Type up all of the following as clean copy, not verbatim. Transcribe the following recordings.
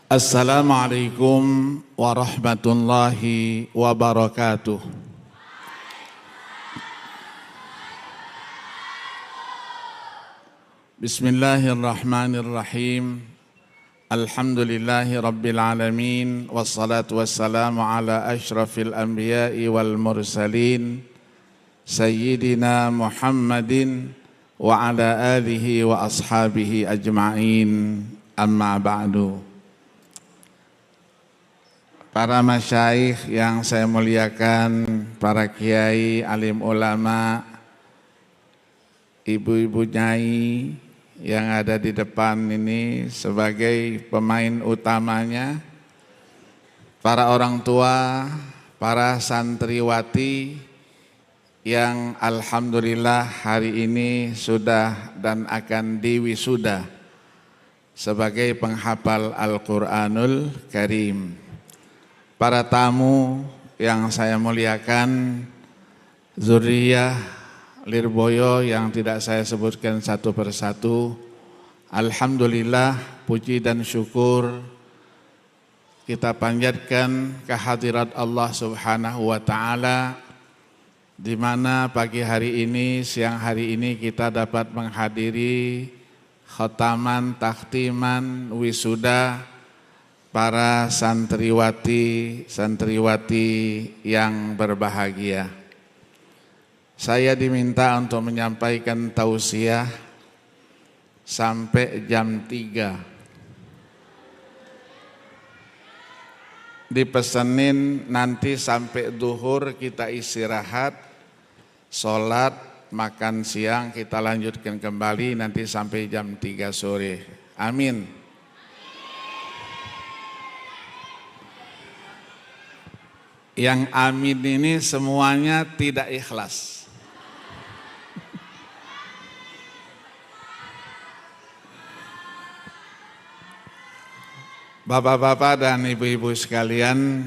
Assalamualaikum warahmatullahi wabarakatuh. Bismillahirrahmanirrahim. Alhamdulillahi rabbil alamin. Wassalatu wassalamu ala ashrafil anbiya'i wal mursalin Sayyidina Muhammadin wa ala alihi wa ashabihi ajma'in. Amma ba'du. Para masyayikh yang saya muliakan, para kiai, alim ulama, ibu-ibu nyai yang ada di depan ini sebagai pemain utamanya, para orang tua, para santriwati yang alhamdulillah hari ini sudah dan akan diwisuda sebagai penghafal Al-Quranul Karim. Para tamu yang saya muliakan, zuriyah Lirboyo yang tidak saya sebutkan satu persatu, alhamdulillah puji dan syukur kita panjatkan kehadirat Allah Subhanahu wa taala, di mana pagi hari ini, siang hari ini kita dapat menghadiri khataman, takhtiman, wisuda para santriwati yang berbahagia. Saya diminta untuk menyampaikan tausiah sampai jam 3. Dipesenin nanti sampai duhur kita istirahat, sholat, makan siang, kita lanjutkan kembali nanti sampai jam 3 sore. Amin. Yang amin ini semuanya tidak ikhlas. Bapak-bapak dan ibu-ibu sekalian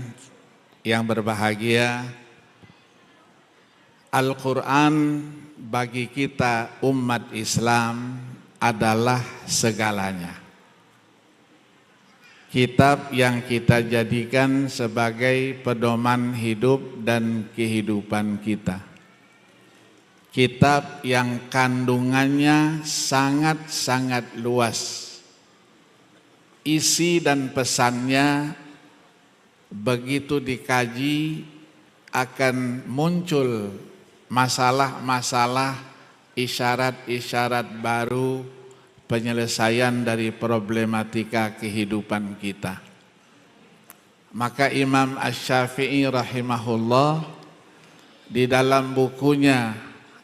yang berbahagia, Al-Quran bagi kita umat Islam adalah segalanya. Kitab yang kita jadikan sebagai pedoman hidup dan kehidupan kita. Kitab yang kandungannya sangat-sangat luas. Isi dan pesannya begitu dikaji akan muncul masalah-masalah, isyarat-isyarat baru, penyelesaian dari problematika kehidupan kita. Maka Imam Asy-Syafi'i rahimahullah di dalam bukunya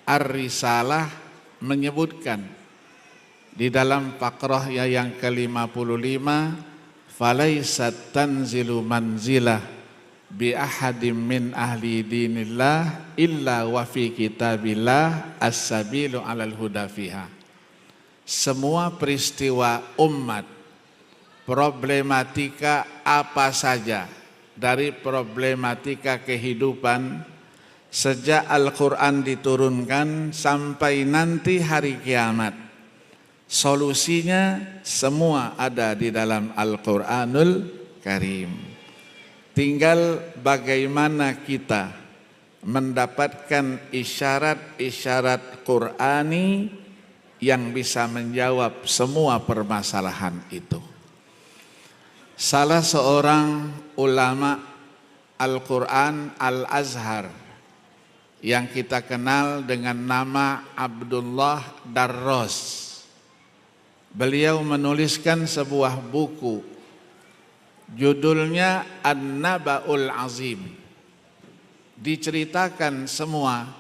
Ar-Risalah menyebutkan di dalam faqrahnya yang ke-55, falaisat tanzilu manzilah bi ahadim min ahli dinillah illa wa fi kitabillah as-sabilu alal huda fiha. Semua peristiwa umat, problematika apa saja dari problematika kehidupan sejak Al-Quran diturunkan sampai nanti hari kiamat, solusinya semua ada di dalam Al-Quranul Karim. Tinggal bagaimana kita mendapatkan isyarat-isyarat Qur'ani yang bisa menjawab semua permasalahan itu. Salah seorang ulama Al-Quran Al-Azhar yang kita kenal dengan nama Abdullah Darros, beliau menuliskan sebuah buku, judulnya An-Naba'ul Azim. Diceritakan semua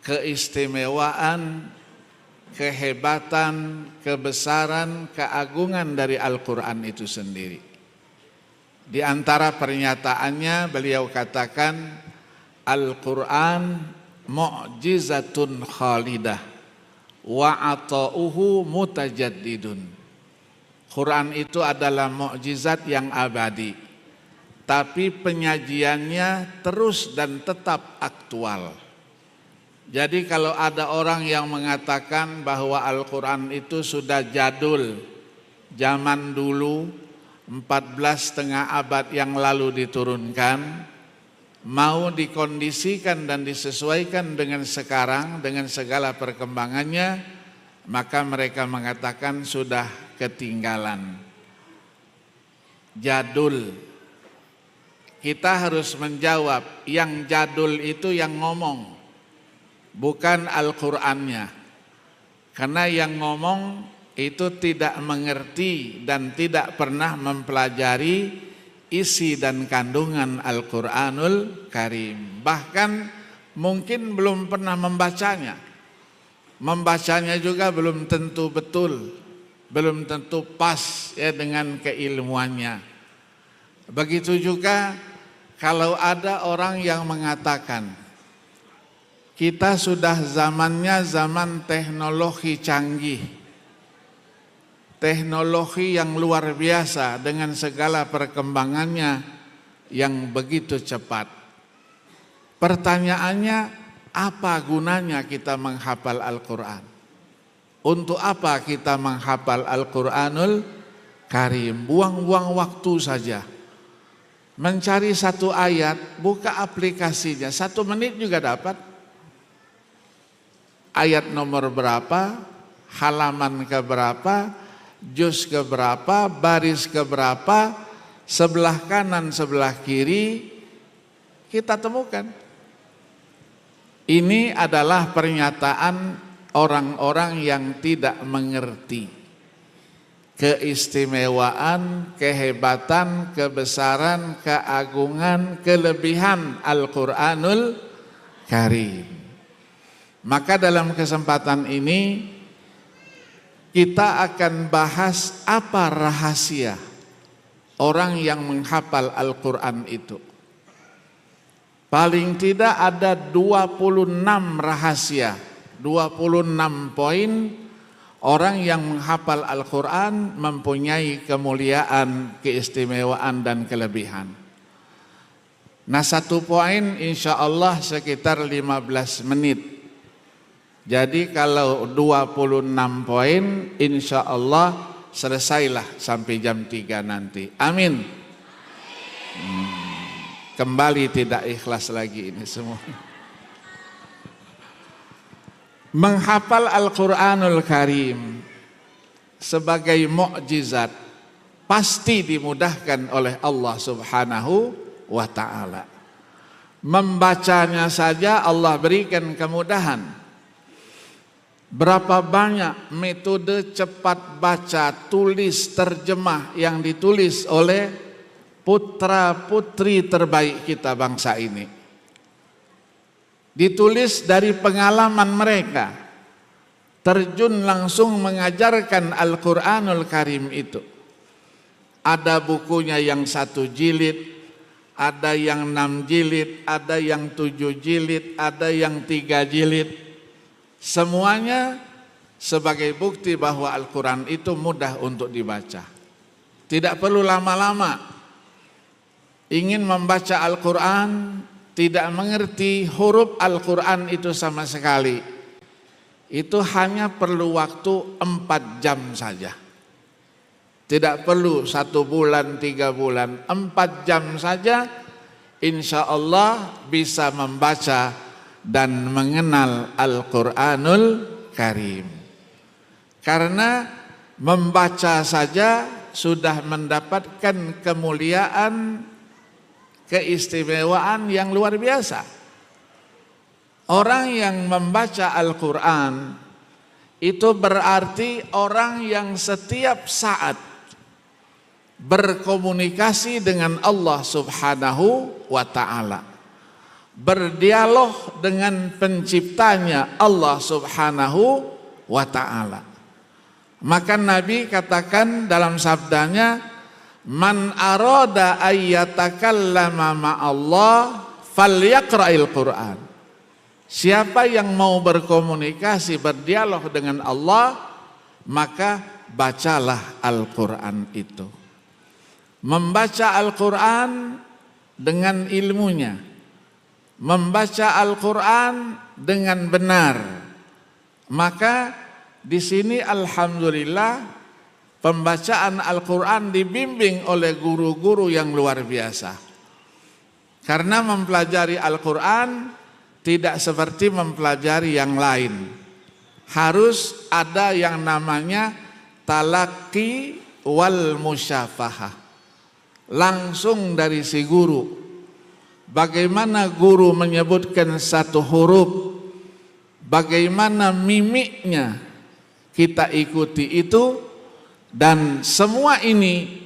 keistimewaan, kehebatan, kebesaran, keagungan dari Al-Quran itu sendiri. Di antara pernyataannya beliau katakan, Al-Quran mu'jizatun khalidah wa ata'uhu mutajaddidun. Quran itu adalah mukjizat yang abadi, tapi penyajiannya terus dan tetap aktual. Jadi kalau ada orang yang mengatakan bahwa Al-Quran itu sudah jadul, zaman dulu, setengah abad yang lalu diturunkan, mau dikondisikan dan disesuaikan dengan sekarang, dengan segala perkembangannya, maka mereka mengatakan sudah ketinggalan, jadul. Kita harus menjawab, yang jadul itu yang ngomong, bukan Al-Qur'annya. Karena yang ngomong itu tidak mengerti dan tidak pernah mempelajari isi dan kandungan Al-Qur'anul Karim. Bahkan mungkin belum pernah membacanya. Membacanya juga belum tentu betul, belum tentu pas ya dengan keilmuannya. Begitu juga kalau ada orang yang mengatakan kita sudah zamannya zaman teknologi canggih, teknologi yang luar biasa dengan segala perkembangannya yang begitu cepat. Pertanyaannya, apa gunanya kita menghafal Al-Quran? Untuk apa kita menghafal Al-Quranul Karim? Buang-buang waktu saja. Mencari satu ayat, buka aplikasinya, 1 menit juga dapat. Ayat nomor berapa, halaman keberapa, juz keberapa, baris keberapa, sebelah kanan, sebelah kiri, kita temukan. Ini adalah pernyataan orang-orang yang tidak mengerti keistimewaan, kehebatan, kebesaran, keagungan, kelebihan Al-Quranul Karim. Maka dalam kesempatan ini kita akan bahas apa rahasia orang yang menghafal Al-Quran itu. Paling tidak ada 26 rahasia, 26 poin orang yang menghafal Al-Quran mempunyai kemuliaan, keistimewaan dan kelebihan. Nah, 1 poin insya Allah sekitar 15 menit. Jadi kalau 26 poin insya Allah selesailah sampai jam 3 nanti. Amin. Kembali tidak ikhlas lagi ini semua. Menghafal Al-Quranul Karim sebagai mukjizat pasti dimudahkan oleh Allah Subhanahu wa ta'ala. Membacanya saja Allah berikan kemudahan. Berapa banyak metode cepat baca, tulis, terjemah yang ditulis oleh putra-putri terbaik kita bangsa ini. Ditulis dari pengalaman mereka, terjun langsung mengajarkan Al-Quranul Karim itu. Ada bukunya yang 1 jilid, ada yang 6 jilid, ada yang 7 jilid, ada yang 3 jilid. Semuanya sebagai bukti bahwa Al-Quran itu mudah untuk dibaca. Tidak perlu lama-lama. Ingin membaca Al-Quran, tidak mengerti huruf Al-Quran itu sama sekali. Itu hanya perlu waktu 4 jam saja. Tidak perlu 1 bulan, 3 bulan, 4 jam saja insya Allah bisa membaca dan mengenal Al-Quranul Karim. Karena membaca saja sudah mendapatkan kemuliaan, keistimewaan yang luar biasa. Orang yang membaca Al-Quran itu berarti orang yang setiap saat berkomunikasi dengan Allah Subhanahu wa ta'ala, berdialog dengan penciptanya Allah Subhanahu wa ta'ala. Maka Nabi katakan dalam sabdanya, man arada ayyatakallama ma'allah falyaqra'il Qur'an. Siapa yang mau berkomunikasi, berdialog dengan Allah, maka bacalah Al-Quran itu. Membaca Al-Quran dengan ilmunya, membaca Al-Quran dengan benar. Maka di sini alhamdulillah Pembacaan Al-Quran dibimbing oleh guru-guru yang luar biasa. Karena mempelajari Al-Quran tidak seperti mempelajari yang lain. Harus ada yang namanya talaqi wal musyafahah. Langsung dari si guru. Bagaimana guru menyebutkan satu huruf, bagaimana mimiknya kita ikuti itu. Dan semua ini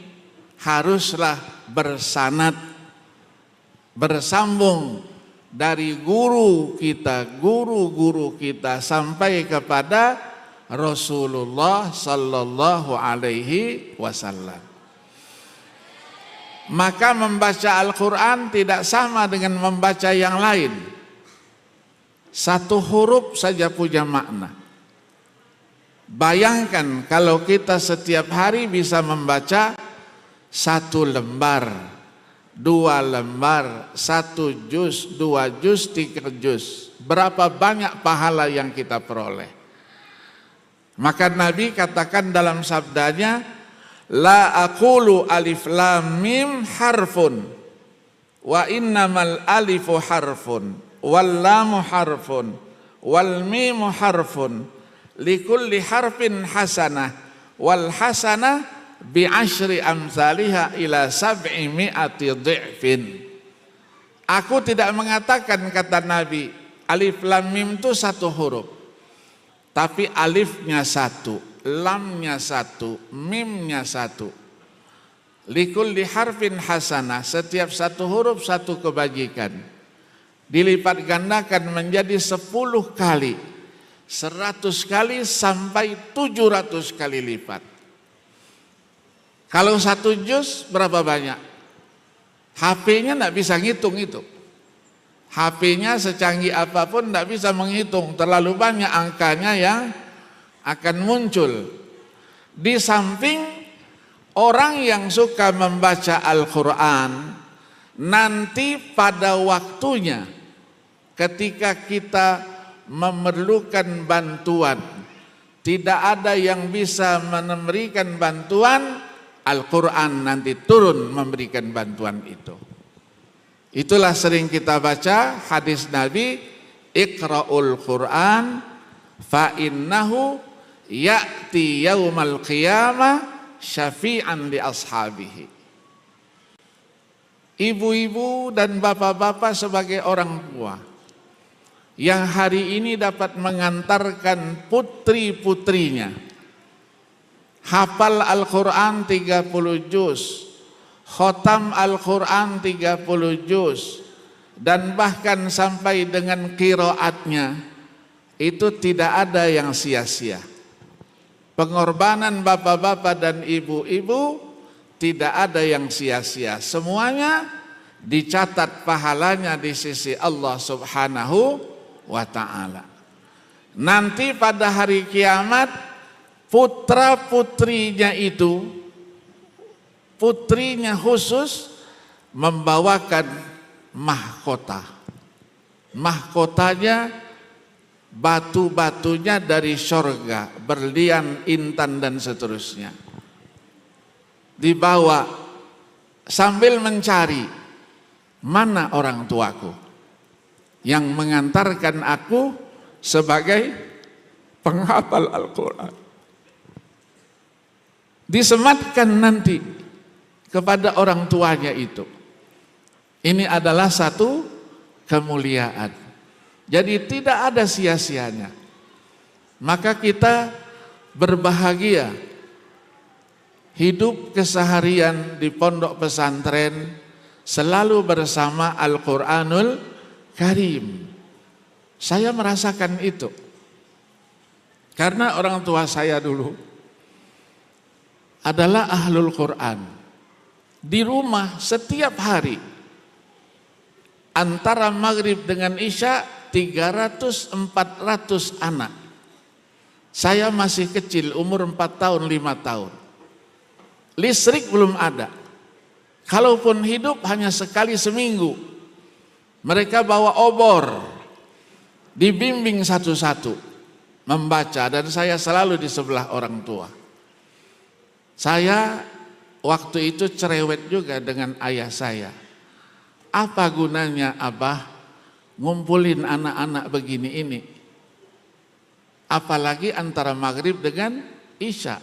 haruslah bersanad, bersambung dari guru kita sampai kepada Rasulullah sallallahu alaihi wasallam. Maka membaca Al-Quran tidak sama dengan membaca yang lain. Satu huruf saja punya makna. Bayangkan kalau kita setiap hari bisa membaca 1 lembar, 2 lembar, 1 juz, 2 juz, 3 juz. Berapa banyak pahala yang kita peroleh. Maka Nabi katakan dalam sabdanya, la aqulu alif lam mim harfun, wa innamal alifu harfun, wal lamu harfun, wal mimu harfun. Likulli harfin hasanah wal hasanah bi asyri amsalihha ila 700 dhi'fin. Aku tidak mengatakan, kata Nabi, alif lam mim itu 1 huruf. Tapi alifnya 1, lamnya 1, mimnya 1. Likulli harfin hasanah, setiap 1 huruf 1 kebajikan. Dilipat gandakan menjadi 10 kali. 100 kali sampai 700 kali lipat. Kalau 1 juz berapa banyak? HP-nya tidak bisa ngitung itu. HP-nya secanggih apapun tidak bisa menghitung. Terlalu banyak angkanya yang akan muncul. Di samping orang yang suka membaca Al-Quran, nanti pada waktunya ketika kita memerlukan bantuan, tidak ada yang bisa memberikan bantuan, Al-Quran nanti turun memberikan bantuan itu. Itulah sering kita baca hadis Nabi, Iqra'ul Quran fa innahu ya'ti yaumal qiyamah syafi'an li ashabihi. Ibu-ibu dan bapak-bapak sebagai orang tua yang hari ini dapat mengantarkan putri-putrinya hafal Al-Quran 30 juz, khotam Al-Quran 30 juz, dan bahkan sampai dengan qiraatnya, itu tidak ada yang sia-sia. Pengorbanan bapak-bapak dan ibu-ibu tidak ada yang sia-sia. Semuanya dicatat pahalanya di sisi Allah Subhanahu wa ta'ala. Nanti pada hari kiamat, putra-putrinya itu, putrinya khusus membawakan mahkota. Mahkotanya batu-batunya dari surga, berlian, intan dan seterusnya. Dibawa sambil mencari, mana orang tuaku yang mengantarkan aku sebagai penghafal Al-Quran. Disematkan nanti kepada orang tuanya itu. Ini adalah satu kemuliaan. Jadi tidak ada sia-sianya. Maka kita berbahagia hidup keseharian di pondok pesantren selalu bersama Al-Quranul Karim. Saya merasakan itu. Karena orang tua saya dulu adalah ahlul Quran. Di rumah setiap hari antara maghrib dengan isya 300-400 anak. Saya masih kecil, umur 4 tahun, 5 tahun. Listrik belum ada. Kalaupun hidup hanya sekali seminggu. Mereka bawa obor, dibimbing satu-satu membaca, dan saya selalu di sebelah orang tua. Saya waktu itu cerewet juga dengan ayah saya. Apa gunanya Abah ngumpulin anak-anak begini ini? Apalagi antara maghrib dengan isya.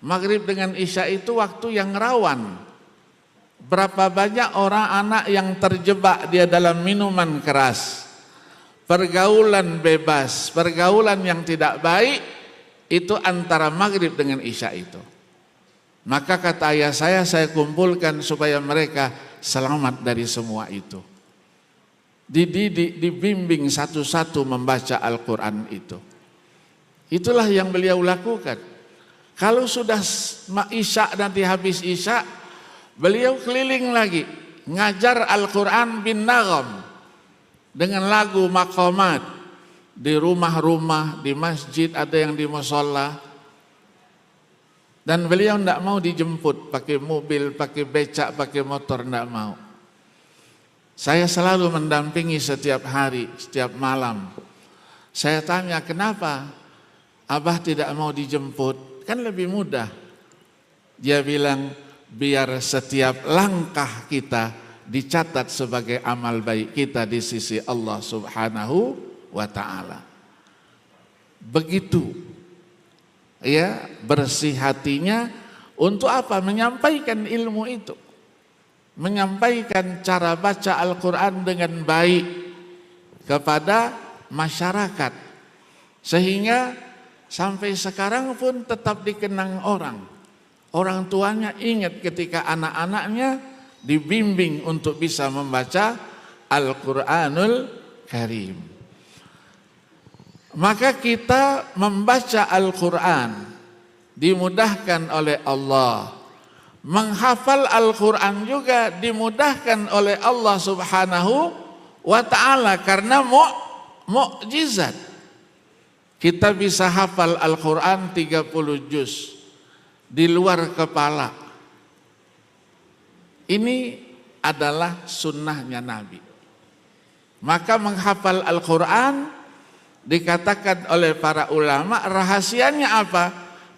Maghrib dengan isya itu waktu yang rawan. Berapa banyak orang anak yang terjebak dia dalam minuman keras, pergaulan bebas, pergaulan yang tidak baik, itu antara maghrib dengan isya itu. Maka kata ayah saya kumpulkan supaya mereka selamat dari semua itu. Dididik, dibimbing satu-satu membaca Al-Quran itu. Itulah yang beliau lakukan. Kalau sudah isya, nanti habis isya, beliau keliling lagi ngajar Al-Quran bin Nagham dengan lagu maqamat di rumah-rumah, di masjid, ada yang di musholla. Dan beliau tidak mau dijemput pakai mobil, pakai becak, pakai motor, tidak mau. Saya selalu mendampingi setiap hari, setiap malam. Saya tanya, kenapa Abah tidak mau dijemput? Kan lebih mudah. Dia bilang, biar setiap langkah kita dicatat sebagai amal baik kita di sisi Allah Subhanahu wa ta'ala. Begitu. Ya, bersih hatinya untuk apa? Menyampaikan ilmu itu, menyampaikan cara baca Al-Quran dengan baik kepada masyarakat, sehingga sampai sekarang pun tetap dikenang orang. Orang tuanya ingat ketika anak-anaknya dibimbing untuk bisa membaca Al-Quranul Karim. Maka kita membaca Al-Quran dimudahkan oleh Allah. Menghafal Al-Quran juga dimudahkan oleh Allah Subhanahu wa ta'ala karena mukjizat. Kita bisa hafal Al-Quran 30 juz di luar kepala. Ini adalah sunnahnya Nabi. Maka menghafal Al-Quran dikatakan oleh para ulama rahasianya apa?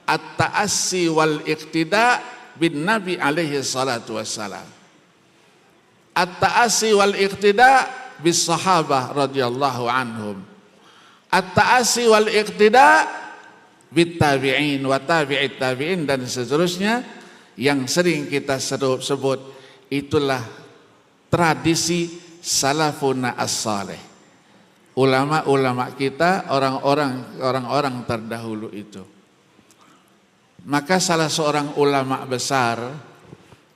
At-ta'assi wal iqtida bin Nabi alaihi salatu wassalam. At-ta'assi wal iqtida bis sahabah radhiyallahu anhum. At-ta'assi wal iqtida bit tabi'in wa tabi'it tabi'in dan seterusnya yang sering kita sebut, itulah tradisi salafuna as-salih. Ulama-ulama kita, orang-orang terdahulu itu. Maka salah seorang ulama besar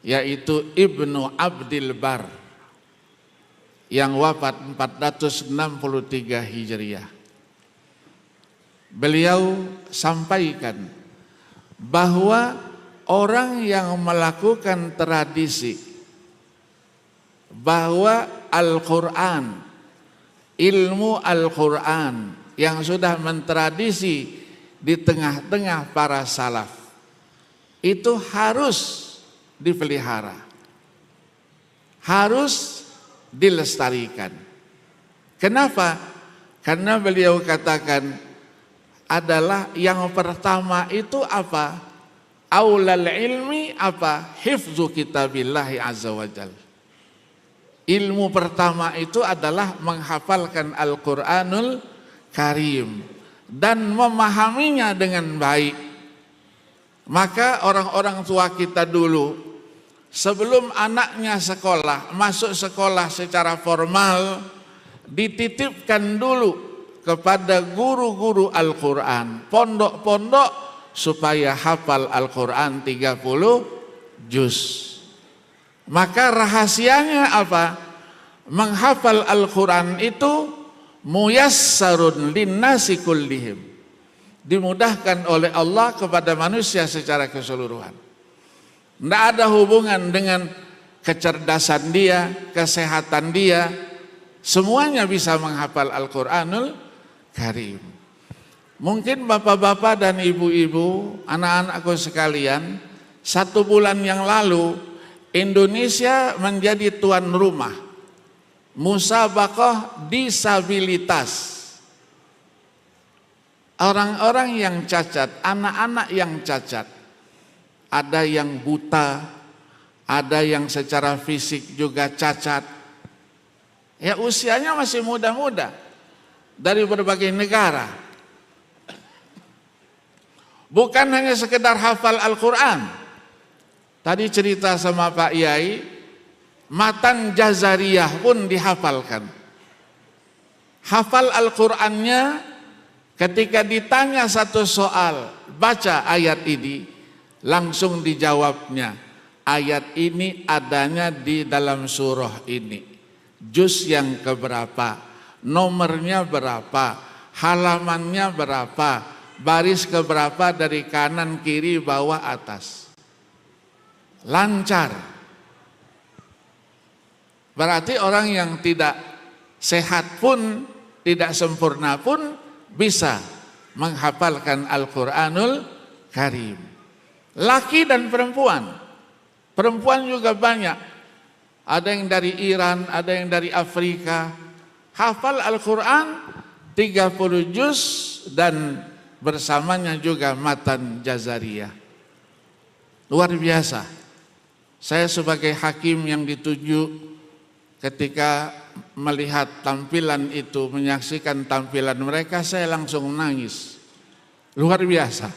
yaitu Ibnu Abdil Bar yang wafat 463 Hijriah. Beliau sampaikan bahwa orang yang melakukan tradisi bahwa Al-Quran, ilmu Al-Quran yang sudah mentradisi di tengah-tengah para salaf itu harus dipelihara, harus dilestarikan. Kenapa? Karena beliau katakan adalah yang pertama itu apa? Aulal ilmi apa? Hifzu kitabillahi azza wa jalla. Ilmu pertama itu adalah menghafalkan Al-Quranul Karim dan memahaminya dengan baik. Maka orang-orang tua kita dulu sebelum anaknya sekolah, masuk sekolah secara formal, dititipkan dulu kepada guru-guru Al-Quran, pondok-pondok supaya hafal Al-Quran 30 juz. Maka rahasianya apa? Menghafal Al-Quran itu muyassarun linnasi kullihim, dimudahkan oleh Allah kepada manusia secara keseluruhan. Tidak ada hubungan dengan kecerdasan dia, kesehatan dia, semuanya bisa menghafal Al-Quranul Karim. Mungkin bapak-bapak dan ibu-ibu, anak-anakku sekalian, 1 bulan yang lalu Indonesia menjadi tuan rumah musabaqah disabilitas. Orang-orang yang cacat, anak-anak yang cacat, ada yang buta, ada yang secara fisik juga cacat. Ya usianya masih muda-muda dari berbagai negara. Bukan hanya sekedar hafal Al-Quran. Tadi cerita sama Pak Yai, matan Jazariyah pun dihafalkan. Hafal Al-Qur'annya, ketika ditanya satu soal, baca ayat ini, langsung dijawabnya. Ayat ini adanya di dalam surah ini. Juz yang keberapa, nomornya berapa, halamannya berapa, baris keberapa dari kanan, kiri, bawah, atas. Lancar. Berarti orang yang tidak sehat pun, tidak sempurna pun bisa menghafalkan Al-Quranul Karim. Laki dan perempuan. Perempuan juga banyak. Ada yang dari Iran, ada yang dari Afrika. Hafal Al-Quran 30 juz dan bersamanya juga matan Jazariyah. Luar biasa. Saya sebagai hakim yang dituju ketika melihat tampilan itu, menyaksikan tampilan mereka, saya langsung nangis. Luar biasa.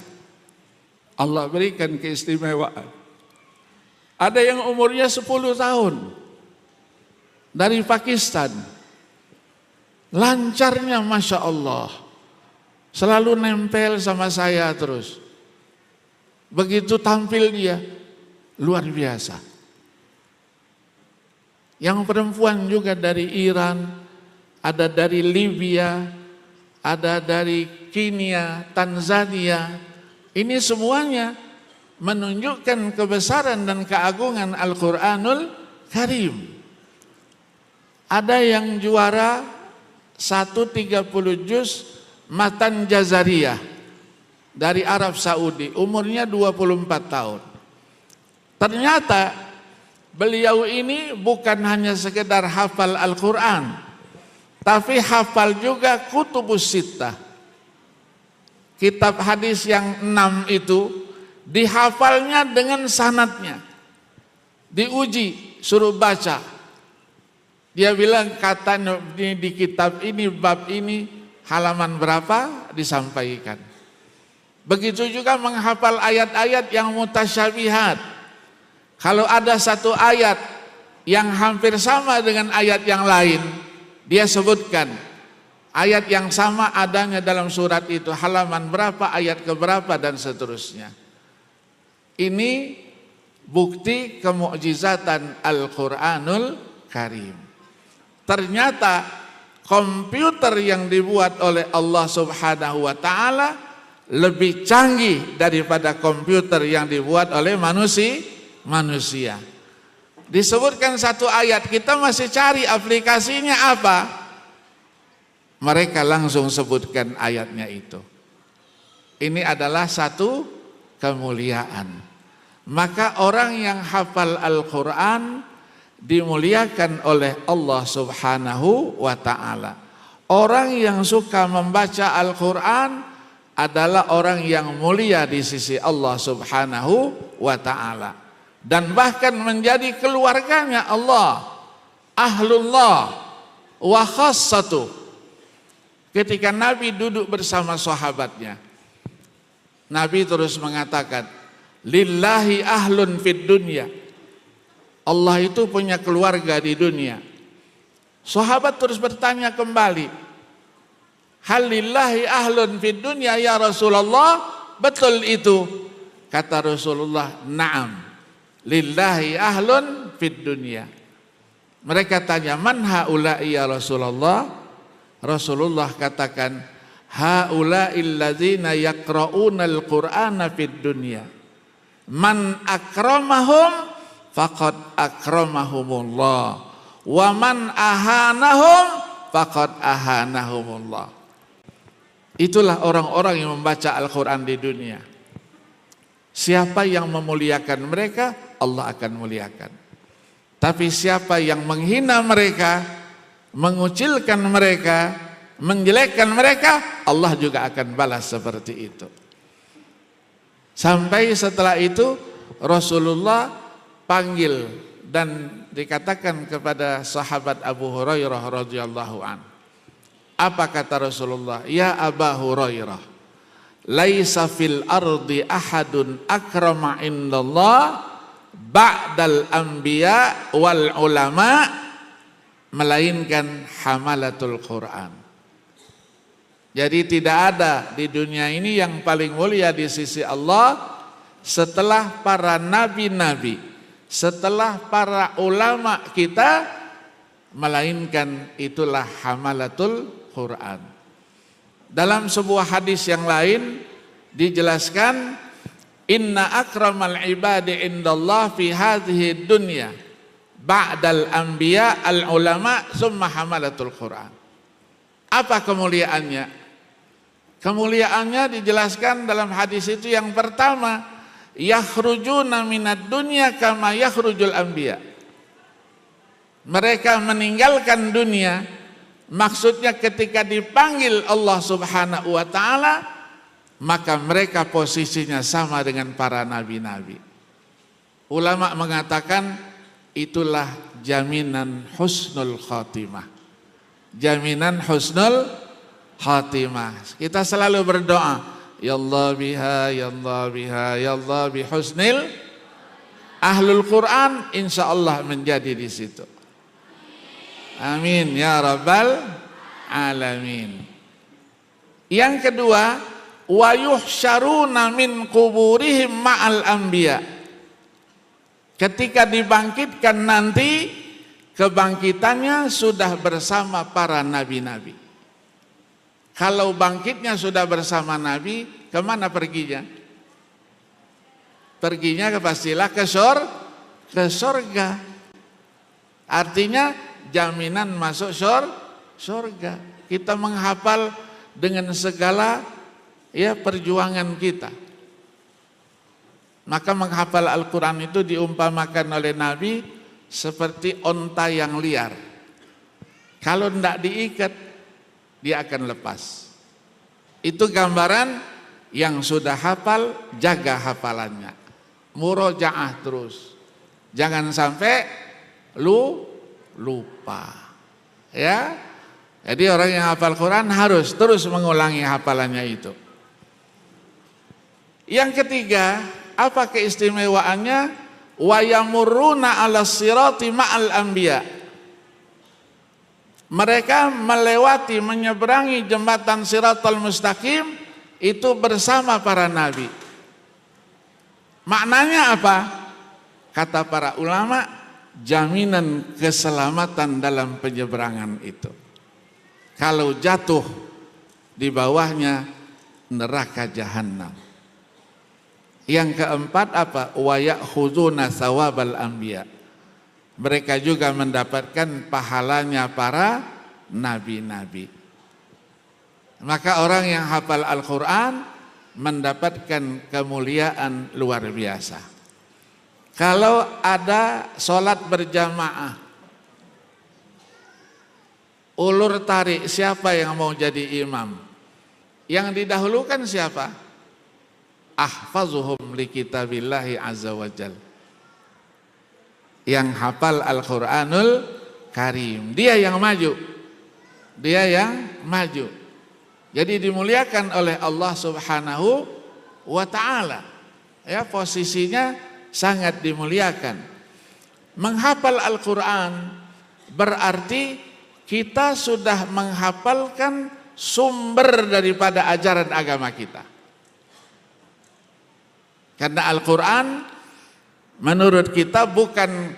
Allah berikan keistimewaan. Ada yang umurnya 10 tahun dari Pakistan. Lancarnya Masya Allah. Selalu nempel sama saya terus. Begitu tampil dia, luar biasa. Yang perempuan juga dari Iran, ada dari Libya, ada dari Kenya, Tanzania. Ini semuanya menunjukkan kebesaran dan keagungan Al-Quranul Karim. Ada yang juara 130 juz matan Jazariyah dari Arab Saudi, umurnya 24 tahun. Ternyata beliau ini bukan hanya sekedar hafal Al-Quran, tapi hafal juga Kutubus Sittah. Kitab hadis yang 6 itu dihafalnya dengan sanadnya. Diuji, suruh baca. Dia bilang kata di kitab ini, bab ini, halaman berapa, disampaikan. Begitu juga menghafal ayat-ayat yang mutasyabihat. Kalau ada satu ayat yang hampir sama dengan ayat yang lain, dia sebutkan ayat yang sama adanya dalam surat itu, halaman berapa, ayat keberapa, dan seterusnya. Ini bukti kemukjizatan Al-Quranul Karim. Ternyata komputer yang dibuat oleh Allah Subhanahu wa Ta'ala lebih canggih daripada komputer yang dibuat oleh manusia. Disebutkan satu ayat, kita masih cari aplikasinya apa, mereka langsung sebutkan ayatnya itu. Ini adalah satu kemuliaan. Maka orang yang hafal Al-Quran dimuliakan oleh Allah Subhanahu wa Ta'ala. Orang yang suka membaca Al-Quran adalah orang yang mulia di sisi Allah Subhanahu wa Ta'ala. Dan bahkan menjadi keluarganya Allah, ahlullah wa khassatuh. Ketika Nabi duduk bersama sahabatnya, Nabi terus mengatakan, lillahi ahlun fid dunya. Allah itu punya keluarga di dunia. Sahabat terus bertanya kembali, hal lillahi ahlun fid dunya ya Rasulullah? Betul itu? Kata Rasulullah, na'am, lillahi ahlun fid dunya. Mereka tanya, man haula'i ya Rasulullah? Rasulullah katakan, haula'il ladzina yaqra'una al-Qur'ana fid dunya. Man akramahum faqad akramahumullah, wa man ahanahum faqad ahanahumullah. Itulah orang-orang yang membaca Al-Quran di dunia. Siapa yang memuliakan mereka, Allah akan muliakan. Tapi siapa yang menghina mereka, mengucilkan mereka, menjelekkan mereka, Allah juga akan balas seperti itu. Sampai setelah itu Rasulullah panggil dan dikatakan kepada sahabat Abu Hurairah radhiyallahu an. Apa kata Rasulullah? Ya Aba Hurairah, laisa fil ardi ahadun akrama indallah ba'dal anbiya wal ulama, melainkan hamalatul Quran. Jadi tidak ada di dunia ini yang paling mulia di sisi Allah setelah para nabi-nabi, setelah para ulama kita, melainkan itulah hamalatul Quran. Dalam sebuah hadis yang lain dijelaskan, inna akramal ibadi indallah fi hadhihi dunya ba'dal anbiya al ulama summa hamalatul Quran. Apa kemuliaannya? Kemuliaannya dijelaskan dalam hadis itu, yang pertama, yakhrujuna minad dunya kama yakhrujul anbiya. Mereka meninggalkan dunia, maksudnya ketika dipanggil Allah Subhanahu wa taala, maka mereka posisinya sama dengan para nabi-nabi. Ulama mengatakan itulah jaminan husnul khatimah. Jaminan husnul khatimah. Kita selalu berdoa, ya Allah biha, ya Allah biha, ya Allah bihusnil. Ahlul Quran insyaallah menjadi di situ. Amin ya rabbal alamin. Yang kedua, wa yuhsyaruna min quburihim ma'al anbiya. Ketika dibangkitkan nanti, kebangkitannya sudah bersama para nabi-nabi. Kalau bangkitnya sudah bersama nabi, kemana perginya? Perginya pastilah ke surga. Artinya jaminan masuk surga. Kita menghafal dengan segala perjuangan kita. Maka menghafal Al-Quran itu diumpamakan oleh Nabi seperti onta yang liar. Kalau tidak diikat, dia akan lepas. Itu gambaran yang sudah hafal, jaga hafalannya. Murojaah terus. Jangan sampai lupa. Ya. Jadi orang yang hafal Quran harus terus mengulangi hafalannya itu. Yang ketiga, apa keistimewaannya? Wa yamurruna 'alas sirati ma'al anbiya. Mereka melewati, menyeberangi jembatan Siratal Mustaqim itu bersama para nabi. Maknanya apa? Kata para ulama, jaminan keselamatan dalam penyeberangan itu. Kalau jatuh di bawahnya neraka jahanam. Yang keempat apa? Wa ya'khuduna thawabal anbiya. Mereka juga mendapatkan pahalanya para nabi-nabi. Maka orang yang hafal Al-Quran mendapatkan kemuliaan luar biasa. Kalau ada sholat berjamaah, ulur tarik, siapa yang mau jadi imam? Yang didahulukan siapa? Ahfazuhum li kitabillahi azza wa jalla. Yang hafal Al-Quranul Karim, dia yang maju. Dia yang maju. Jadi dimuliakan oleh Allah Subhanahu wa ta'ala. Ya, posisinya sangat dimuliakan. Menghafal Al-Quran berarti kita sudah menghafalkan sumber daripada ajaran agama kita. Karena Al-Quran menurut kita bukan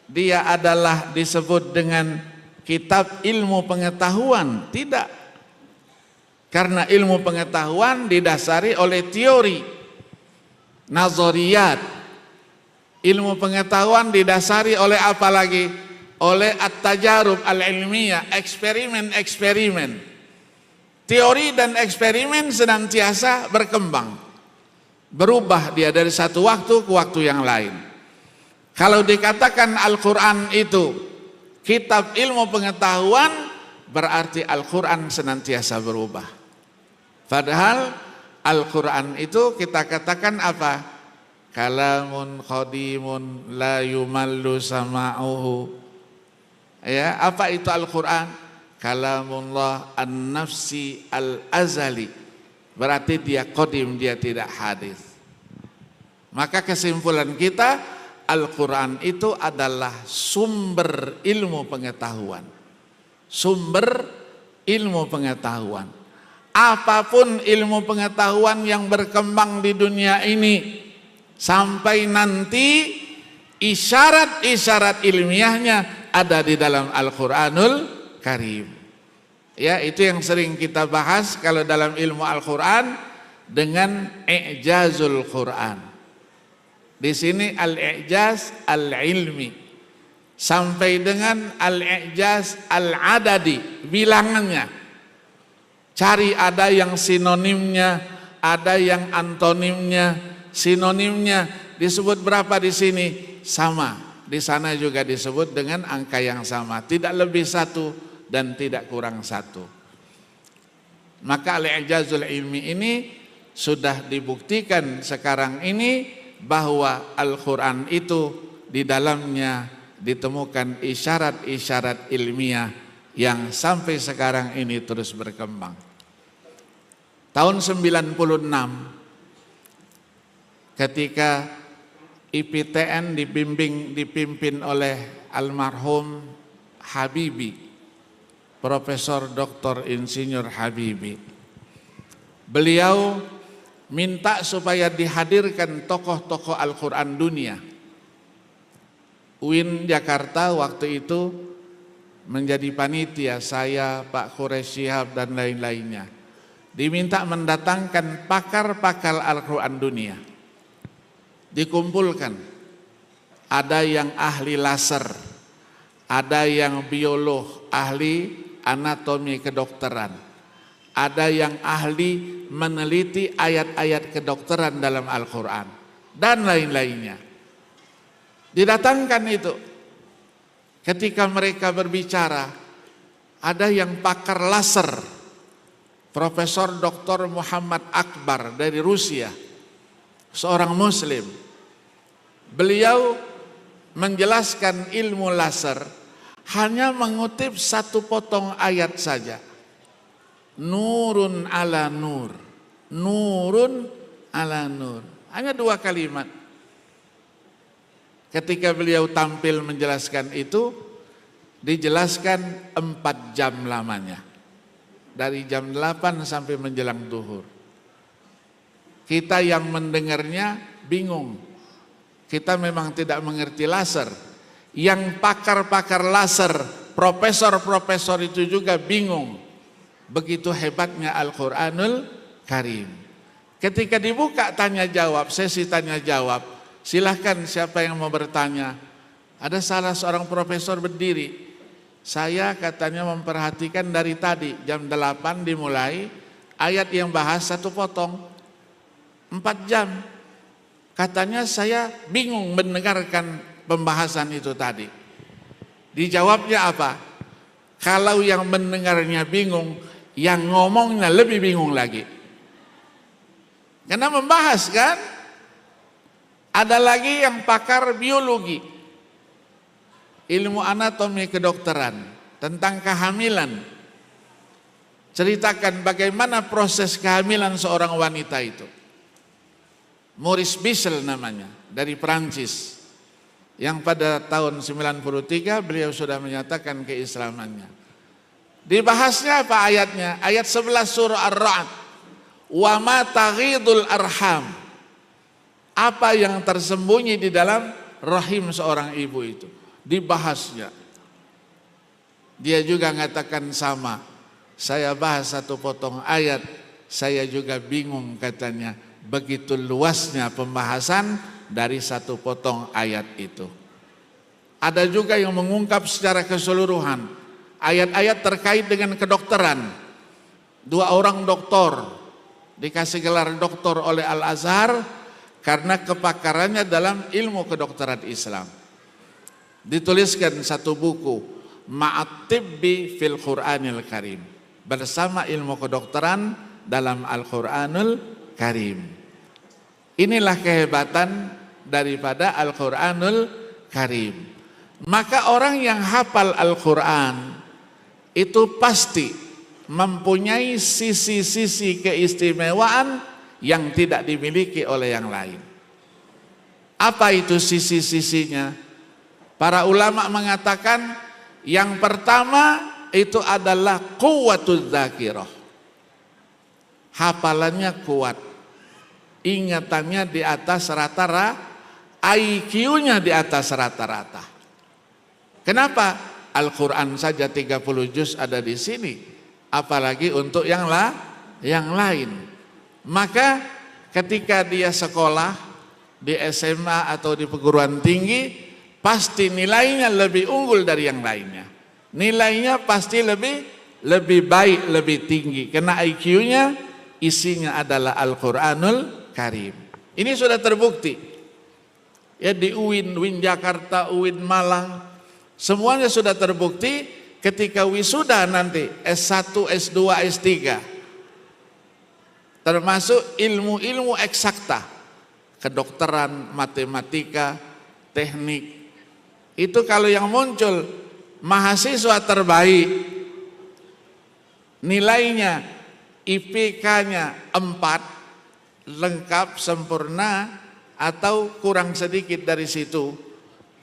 dia adalah disebut dengan kitab ilmu pengetahuan, tidak. Karena ilmu pengetahuan didasari oleh teori, nazariyat. Ilmu pengetahuan didasari oleh apa lagi? Oleh at-tajarub al-ilmiyah, eksperimen-eksperimen. Teori dan eksperimen senantiasa berkembang. Berubah dia dari satu waktu ke waktu yang lain. Kalau dikatakan Al-Quran itu kitab ilmu pengetahuan, berarti Al-Quran senantiasa berubah. Padahal Al-Quran itu kita katakan apa? kalamun qadimun la yumallu sama'uhu. Ya, apa itu Al-Quran? Kalamullah an-nafsi al-azali. Berarti dia qadim, dia tidak hadis. Maka kesimpulan kita, Al-Quran itu adalah sumber ilmu pengetahuan. Sumber ilmu pengetahuan. Apapun ilmu pengetahuan yang berkembang di dunia ini, sampai nanti isyarat-isyarat ilmiahnya ada di dalam Al-Quranul Karim. Ya, itu yang sering kita bahas kalau dalam ilmu Al-Quran dengan i'jazul Quran. Di sini al-i'jaz al-ilmi sampai dengan al-i'jaz al-adadi, bilangannya. Cari ada yang sinonimnya, ada yang antonimnya. Sinonimnya disebut berapa di sini? Sama. Di sana juga disebut dengan angka yang sama, tidak lebih satu dan tidak kurang satu. Maka al-i'jazul ilmi ini sudah dibuktikan sekarang ini bahwa Al-Quran itu di dalamnya ditemukan isyarat-isyarat ilmiah yang sampai sekarang ini terus berkembang. Tahun 96 ketika IPTN dipimpin oleh almarhum Habibie, Profesor Dr. Insinyur Habibie. Beliau minta supaya dihadirkan tokoh-tokoh Al-Quran dunia. UIN Jakarta waktu itu menjadi panitia, saya, Pak Quraish Shihab dan lain-lainnya. Diminta mendatangkan pakar-pakar Al-Quran dunia. Dikumpulkan, ada yang ahli laser, ada yang biolog, ahli anatomi kedokteran, ada yang ahli meneliti ayat-ayat kedokteran dalam Al-Quran, dan lain-lainnya. Didatangkan itu. Ketika mereka berbicara, ada yang pakar laser, Profesor Dr. Muhammad Akbar dari Rusia, seorang muslim. Beliau menjelaskan ilmu laser hanya mengutip satu potong ayat saja. Nurun ala nur, nurun ala nur. Hanya 2 kalimat. Ketika beliau tampil menjelaskan itu, dijelaskan 4 jam lamanya. Dari jam 8 sampai menjelang zuhur. Kita yang mendengarnya bingung. Kita memang tidak mengerti laser. Yang pakar-pakar laser, profesor-profesor itu juga bingung. Begitu hebatnya Al-Quranul Karim. Ketika dibuka tanya jawab, sesi tanya jawab, silahkan siapa yang mau bertanya. Ada salah seorang profesor berdiri. Saya katanya memperhatikan dari tadi, jam 8 dimulai, ayat yang bahas 1 potong. 4 jam. Katanya saya bingung mendengarkan pembahasan itu tadi. Dijawabnya apa? Kalau yang mendengarnya bingung, yang ngomongnya lebih bingung lagi. Karena membahas kan? Ada lagi yang pakar biologi, ilmu anatomi kedokteran, tentang kehamilan. Ceritakan bagaimana proses kehamilan seorang wanita itu. Maurice Bissell namanya, dari Prancis, yang pada tahun 93 beliau sudah menyatakan keislamannya. Dibahasnya apa ayatnya? Ayat 11 surah Ar-Ra'd. Wa ma taghidul arham. Apa yang tersembunyi di dalam rahim seorang ibu itu. Dibahasnya. Dia juga mengatakan sama. Saya bahas 1 potong ayat, saya juga bingung katanya. Begitu luasnya pembahasan dari 1 potong ayat itu. Ada juga yang mengungkap secara keseluruhan ayat-ayat terkait dengan kedokteran. 2 orang doktor dikasih gelar doktor oleh Al-Azhar karena kepakarannya dalam ilmu kedokteran Islam. Dituliskan 1 buku, Ma'at Tibbi fil Qur'anil Karim, bersama ilmu kedokteran dalam Al-Quranul Karim. Inilah kehebatan daripada Al-Quranul Karim. Maka orang yang hafal Al-Quran itu pasti mempunyai sisi-sisi keistimewaan yang tidak dimiliki oleh yang lain. Apa itu sisi-sisinya? Para ulama mengatakan yang pertama itu adalah quwwatul dzakirah. Hafalannya kuat, ingatannya di atas rata-rata, IQ-nya di atas rata-rata. Kenapa? Al-Quran saja 30 juz ada di sini, apalagi untuk yang lain. Maka ketika dia sekolah di SMA atau di perguruan tinggi, pasti nilainya lebih unggul dari yang lainnya. Nilainya pasti lebih baik, lebih tinggi, karena IQ-nya isinya adalah Al-Quranul Karim. Ini sudah terbukti. Ya, di UIN Jakarta, UIN Malang, semuanya sudah terbukti ketika wisuda nanti S1, S2, S3. Termasuk ilmu-ilmu eksakta, kedokteran, matematika, teknik. Itu kalau yang muncul mahasiswa terbaik, nilainya IPK-nya 4, lengkap, sempurna, atau kurang sedikit dari situ.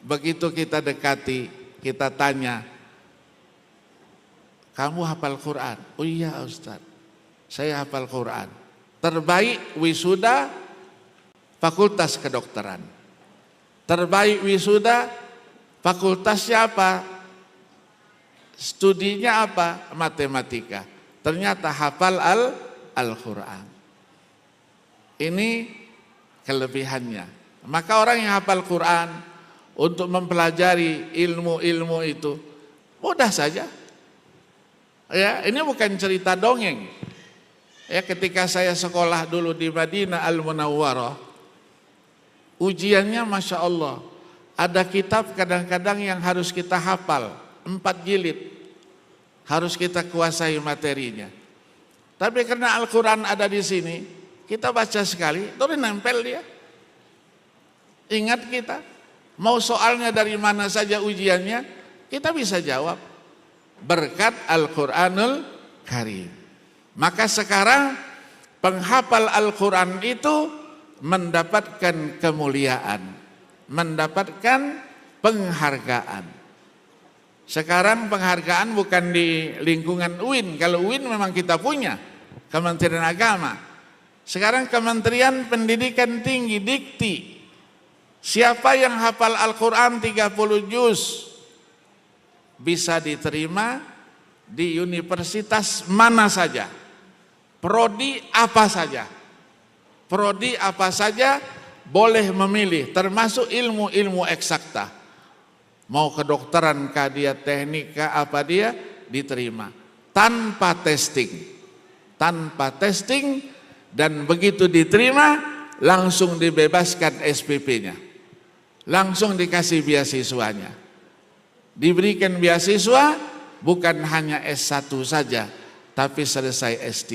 Begitu kita dekati, kita tanya, kamu hafal Quran? Oh iya Ustaz, saya hafal Quran. Terbaik wisuda fakultas kedokteran. Terbaik wisuda fakultasnya apa? Studinya apa? Matematika. Ternyata hafal Al-Quran. Ini kelebihannya. Maka orang yang hafal Quran untuk mempelajari ilmu-ilmu itu mudah saja. Ya, ini bukan cerita dongeng. Ya, ketika saya sekolah dulu di Madinah Al-Munawwarah, ujiannya Masya Allah, ada kitab kadang-kadang yang harus kita hafal 4 jilid, harus kita kuasai materinya. Tapi karena Al-Quran ada di sini, kita baca sekali, terus nempel dia. Ingat kita, mau soalnya dari mana saja ujiannya, kita bisa jawab berkat Al-Quranul Karim. Maka sekarang penghafal Al-Quran itu mendapatkan kemuliaan, mendapatkan penghargaan. Sekarang penghargaan bukan di lingkungan UIN. Kalau UIN memang kita punya, Kementerian Agama. Sekarang Kementerian Pendidikan Tinggi, Dikti. Siapa yang hafal Al-Quran 30 juz bisa diterima di universitas mana saja, prodi apa saja. Prodi apa saja boleh memilih, termasuk ilmu-ilmu eksakta. Mau kedokteran kah dia, teknik kah, apa dia, diterima tanpa testing. Tanpa testing, dan begitu diterima langsung dibebaskan SPP-nya. Langsung dikasih beasiswanya. Diberikan beasiswa bukan hanya S1 saja, tapi selesai S3.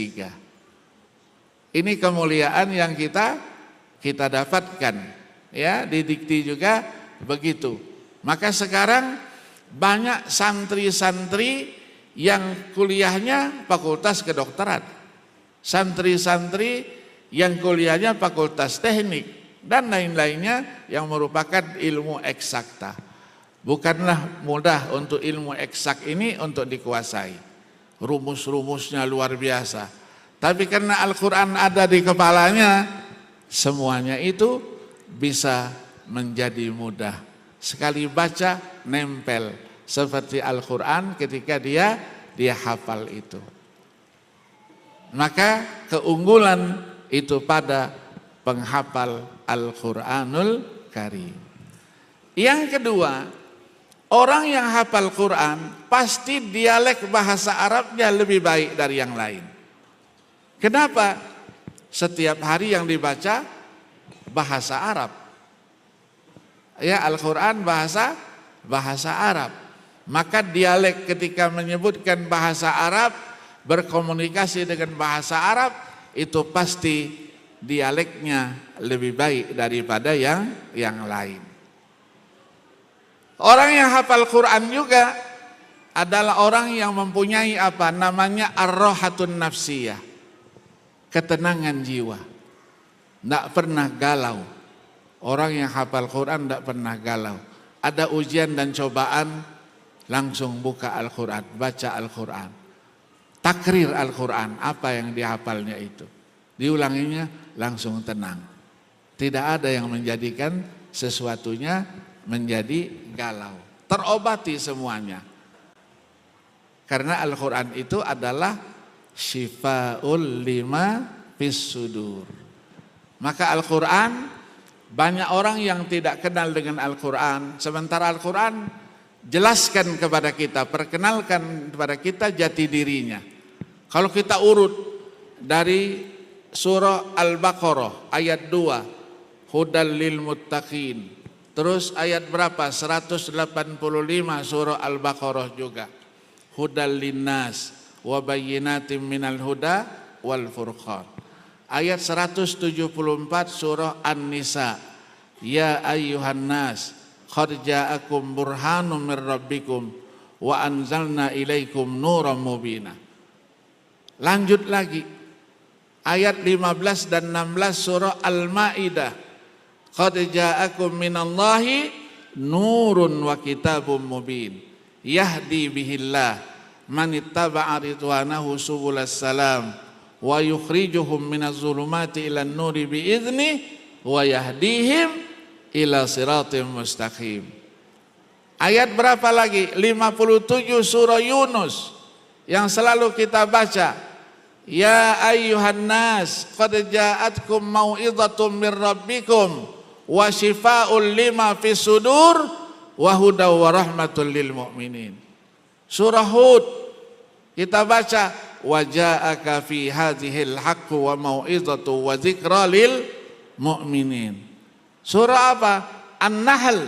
Ini kemuliaan yang kita dapatkan, ya, di Dikti juga begitu. Maka sekarang banyak santri-santri yang kuliahnya fakultas kedokteran, santri-santri yang kuliahnya fakultas teknik dan lain-lainnya yang merupakan ilmu eksakta. Bukanlah mudah untuk ilmu eksak ini untuk dikuasai. Rumus-rumusnya luar biasa. Tapi karena Al-Quran ada di kepalanya, semuanya itu bisa menjadi mudah. Sekali baca, nempel. Seperti Al-Quran ketika dia hafal itu. Maka keunggulan itu pada penghafal Al-Quranul Karim. Yang kedua, orang yang hafal Quran pasti dialek bahasa Arabnya lebih baik dari yang lain. Kenapa? Setiap hari yang dibaca bahasa Arab. Ya, Al-Quran bahasa Arab. Maka dialek ketika menyebutkan bahasa Arab, berkomunikasi dengan bahasa Arab, itu pasti dialeknya lebih baik daripada yang lain. Orang yang hafal Quran juga adalah orang yang mempunyai apa namanya ar-rahatun nafsiyah, ketenangan jiwa, tidak pernah galau. Orang yang hafal Quran tidak pernah galau. Ada ujian dan cobaan, langsung buka Al-Quran, baca Al-Quran, takrir Al-Quran, apa yang dihafalnya itu, diulanginya langsung tenang. Tidak ada yang menjadikan sesuatunya menjadi galau, terobati semuanya. Karena Al-Quran itu adalah syifaul lima fis sudur. Maka Al-Quran, banyak orang yang tidak kenal dengan Al-Quran, sementara Al-Quran jelaskan kepada kita, perkenalkan kepada kita jati dirinya. Kalau kita urut dari surah Al-Baqarah ayat 2, hudal lil muttaqin, terus ayat berapa? 185 surah Al-Baqarah juga, hudal linnas wa bayyinatin minal huda wal furqan. Ayat 174 surah An-Nisa, ya ayyuhan nas qad ja'akum burhanum mir rabbikum wa anzalna ilaikum nuran mubina. Lanjut lagi ayat 15 dan 16 surah Al-Maidah, qad ja'akum minallahi nurun wa kitabum mubin yahdi bihillah man ittaba'a ridwanahu subulas salam wa yukhrijuhum minaz zulumati ilan nuri bi'idznih wa yahdihim ila siratim mustaqim. Ayat berapa lagi? 57 surah Yunus yang selalu kita baca, ya ayyuhan nas qad ja'atkum mau'izatum mir rabbikum wa shifaa'un lima fis sudur wa hudaw wa rahmatul lil mu'minin. Surah Hud kita baca, wa ja'aka fi hadhil haqqu wa mau'izatu wa dzikra lil mu'minin. Surah apa? An-Nahl,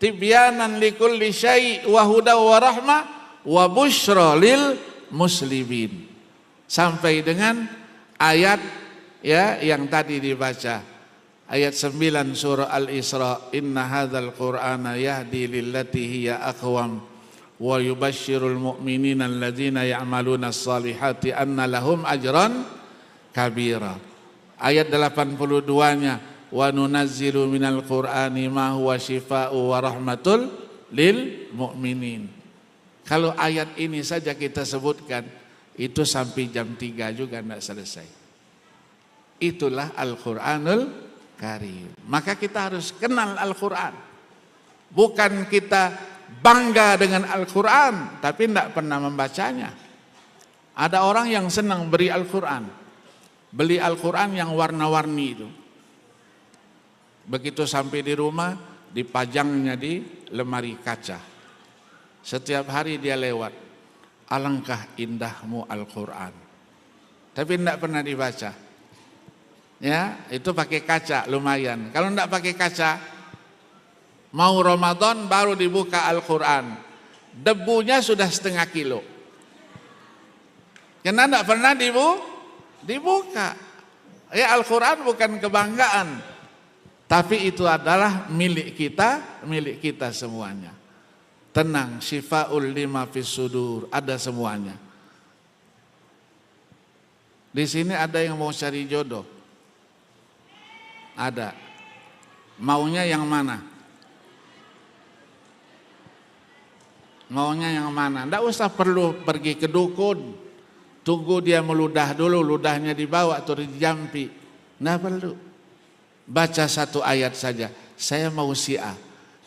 tibyanan likulli syai' wa huda wa rahmah wa busyra lil muslimin. Sampai dengan ayat yang tadi dibaca, ayat 9 surah Al-Isra, inna hadzal qur'ana yahdi lillati hiya aqwam wa yubashshirul mu'minina alladzina ya'maluna as-salihati anna lahum ajran kabira. Ayat 82-nya, wa nunazzilu minal qur'ani ma huwa shifaa'u wa rahmatul lil mu'minin. Kalau ayat ini saja kita sebutkan, itu sampai jam 3 juga tidak selesai. Itulah Al-Quranul Karim. Maka kita harus kenal Al-Quran. Bukan kita bangga dengan Al-Quran tapi tidak pernah membacanya. Ada orang yang senang beli Al-Quran, beli Al-Quran yang warna-warni itu. Begitu sampai di rumah, dipajangnya di lemari kaca. Setiap hari dia lewat, alangkah indahmu Al-Quran, tapi tidak pernah dibaca. Ya, itu pakai kaca lumayan. Kalau tidak pakai kaca, mau Ramadan baru dibuka Al-Quran, debunya sudah setengah kilo. Karena tidak pernah dibuka. Ya, Al-Quran bukan kebanggaan, tapi itu adalah milik kita semuanya. Tenang, syifaul lima fis sudur, ada semuanya. Di sini ada yang mau cari jodoh, ada. Maunya yang mana? Maunya yang mana? Tidak usah perlu pergi ke dukun, tunggu dia meludah dulu, ludahnya dibawa atau dijampi. Tidak perlu. Baca satu ayat saja, saya mau si A,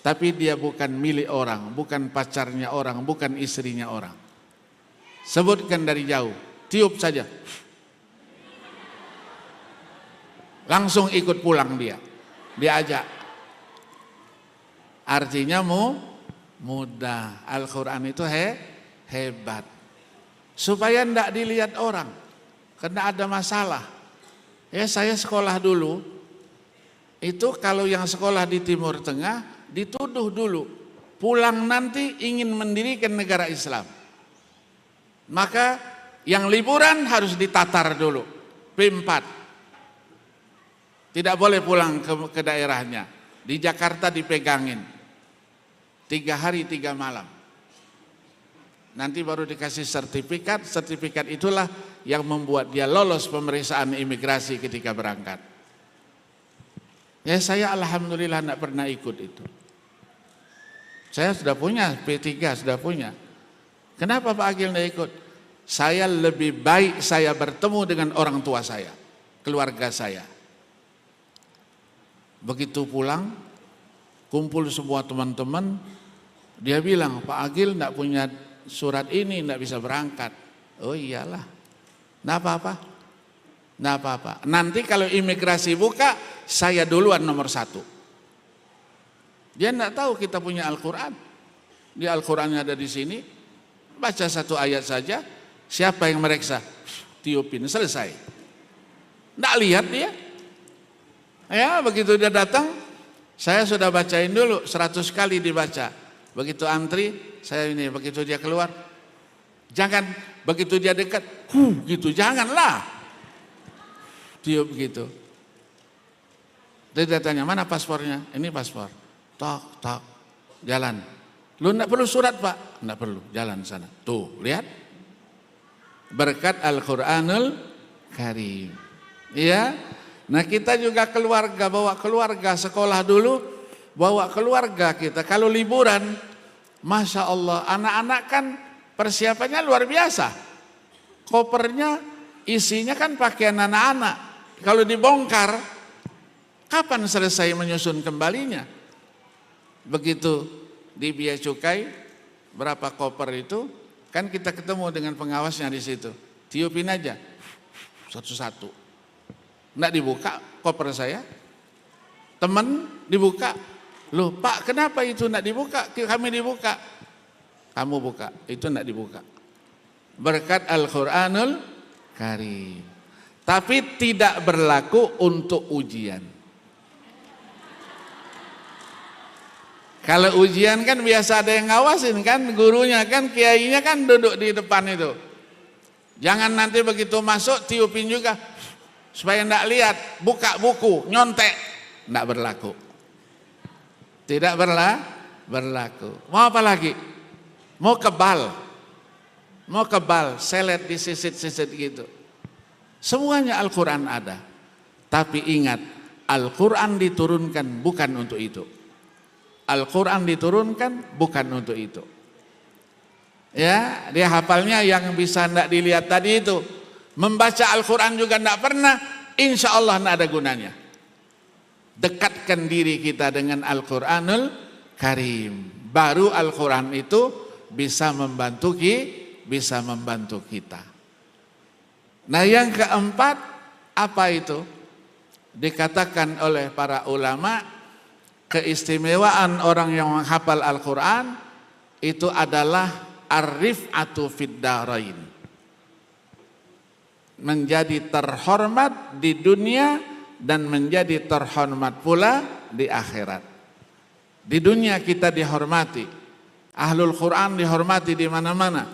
tapi dia bukan milik orang, bukan pacarnya orang, bukan istrinya orang. Sebutkan dari jauh, tiup saja, langsung ikut pulang dia, diajak. Artinya mudah. Al-Quran itu hebat, supaya tidak dilihat orang, karena ada masalah. Ya, saya sekolah dulu, itu kalau yang sekolah di Timur Tengah dituduh dulu, pulang nanti ingin mendirikan negara Islam. Maka yang liburan harus ditatar dulu, P4. Tidak boleh pulang ke daerahnya. Di Jakarta dipegangin 3 hari 3 malam. Nanti baru dikasih sertifikat. Sertifikat itulah yang membuat dia lolos pemeriksaan imigrasi ketika berangkat. Ya saya alhamdulillah tidak pernah ikut itu. Saya sudah punya P3, sudah punya. Kenapa Pak Agil tidak ikut? Saya lebih baik saya bertemu dengan orang tua saya, keluarga saya. Begitu pulang, kumpul semua teman-teman, dia bilang, Pak Agil tidak punya surat ini, tidak bisa berangkat. Oh iyalah, tidak apa-apa. Tidak apa-apa. Nanti kalau imigrasi buka, saya duluan nomor 1. Dia tidak tahu kita punya Al-Quran. Di Al-Qurannya ada di sini, baca 1 ayat saja, siapa yang meriksa? Tiupin, selesai. Tidak lihat dia. Ya begitu dia datang, saya sudah bacain dulu 100 kali dibaca. Begitu antri, saya ini begitu dia keluar, jangan begitu dia dekat, gitu janganlah, tiup gitu. Dia tanya mana paspornya? Ini paspor. Tok tok, jalan. Lu enggak perlu surat Pak? Enggak perlu, jalan sana. Tuh lihat, berkat Al-Quranul Karim. Iya. Nah kita juga keluarga, bawa keluarga sekolah dulu, bawa keluarga kita. Kalau liburan, Masya Allah, anak-anak kan persiapannya luar biasa. Kopernya isinya kan pakaian anak-anak. Kalau dibongkar, kapan selesai menyusun kembalinya? Begitu di Bea Cukai, berapa koper itu, kan kita ketemu dengan pengawasnya di situ. Tiupin aja, satu-satu. Nggak dibuka koper saya, teman dibuka, loh Pak kenapa itu nggak dibuka? Kami dibuka, kamu buka, itu nggak dibuka. Berkat Al-Quranul Karim. Tapi tidak berlaku untuk ujian. Kalau ujian kan biasa ada yang ngawasin kan, gurunya kan, kiainya kan duduk di depan itu. Jangan nanti begitu masuk tiupin juga. Supaya tidak lihat, buka buku, nyontek, tidak berlaku. Tidak berlaku. Mau apa lagi? Mau kebal, selet di sisit-sisit gitu. Semuanya Al-Quran ada. Tapi ingat, Al-Quran diturunkan bukan untuk itu. Al-Quran diturunkan bukan untuk itu. Ya, dia hafalnya yang bisa tidak dilihat tadi itu. Membaca Al-Quran juga tidak pernah, insya Allah tidak ada gunanya. Dekatkan diri kita dengan Al-Quranul Karim. Baru Al-Quran itu bisa membantu kita. Nah yang keempat, apa itu? Dikatakan oleh para ulama, keistimewaan orang yang menghafal Al-Quran itu adalah ar-rif'atu fid darain. Menjadi terhormat di dunia dan menjadi terhormat pula di akhirat. Di dunia kita dihormati, Ahlul Quran dihormati di mana-mana.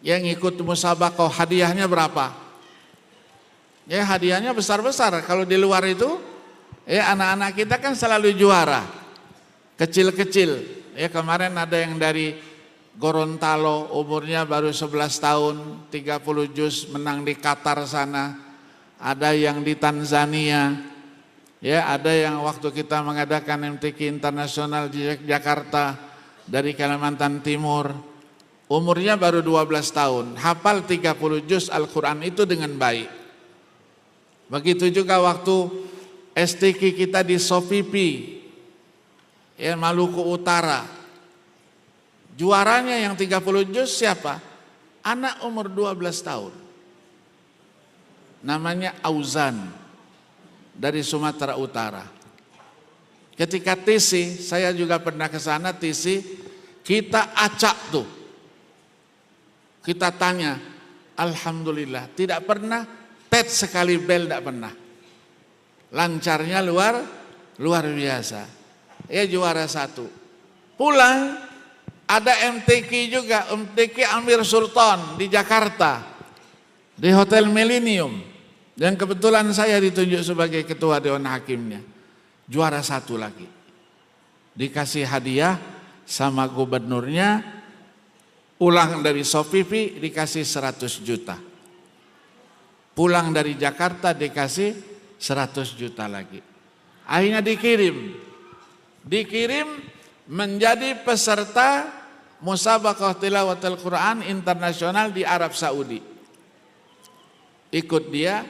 Yang ikut musabaqah hadiahnya berapa? Ya hadiahnya besar-besar. Kalau di luar itu, ya anak-anak kita kan selalu juara, kecil-kecil. Ya kemarin ada yang dari Gorontalo, umurnya baru 11 tahun, 30 juz menang di Qatar sana. Ada yang di Tanzania, ya ada yang waktu kita mengadakan MTQ internasional di Jakarta dari Kalimantan Timur. Umurnya baru 12 tahun, hafal 30 juz Al-Quran itu dengan baik. Begitu juga waktu STQ kita di Sopipi, ya Maluku Utara. Juaranya yang 30 juz siapa? Anak umur 12 tahun. Namanya Auzan dari Sumatera Utara. Ketika TC, saya juga pernah ke sana TC, kita acak tuh. Kita tanya, alhamdulillah, tidak pernah tet sekali bel, tidak pernah. Lancarnya luar biasa. Ya juara 1. Pulang ada MTQ juga, MTQ Amir Sultan di Jakarta, di Hotel Millennium. Dan kebetulan saya ditunjuk sebagai ketua Dewan Hakimnya. Juara 1 lagi. Dikasih hadiah sama gubernurnya, pulang dari Sopipi dikasih 100 juta. Pulang dari Jakarta dikasih 100 juta lagi. Akhirnya dikirim menjadi peserta Musabaqah Tilawatul Quran internasional di Arab Saudi. Ikut dia,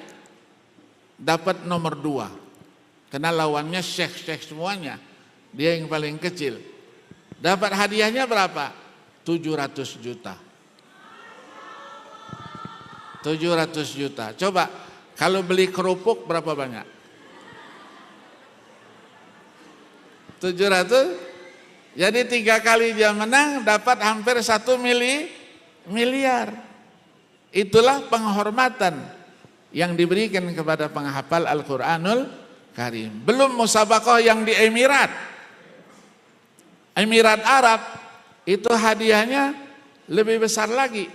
dapat nomor 2. Karena lawannya syekh-syekh semuanya. Dia yang paling kecil. Dapat hadiahnya berapa? 700 juta. 700 juta. Coba kalau beli kerupuk berapa banyak? 700. Jadi 3 kali dia menang dapat hampir 1 miliar. Itulah penghormatan yang diberikan kepada penghafal Al-Quranul Karim. Belum musabaqah yang di Emirat Arab, itu hadiahnya lebih besar lagi.